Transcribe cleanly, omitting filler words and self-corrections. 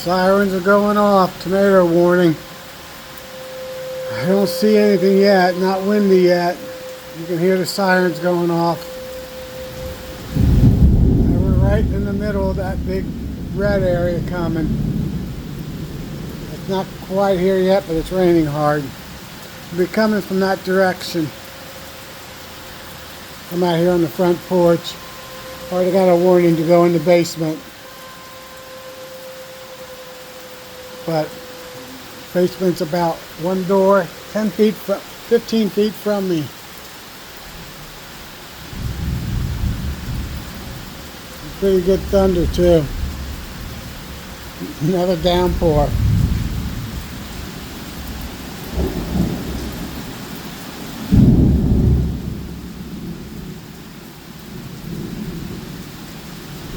Sirens are going off. Tornado warning. I don't see anything yet. Not windy yet. You can hear the sirens going off. And we're right in the middle of that big red area coming. It's not quite here yet, but it's raining hard. It'll be coming from that direction. I'm out here on the front porch. Already got a warning to go in the basement. But basement's about one door, 10 feet from, 15 feet from me. Pretty good thunder too. Another downpour.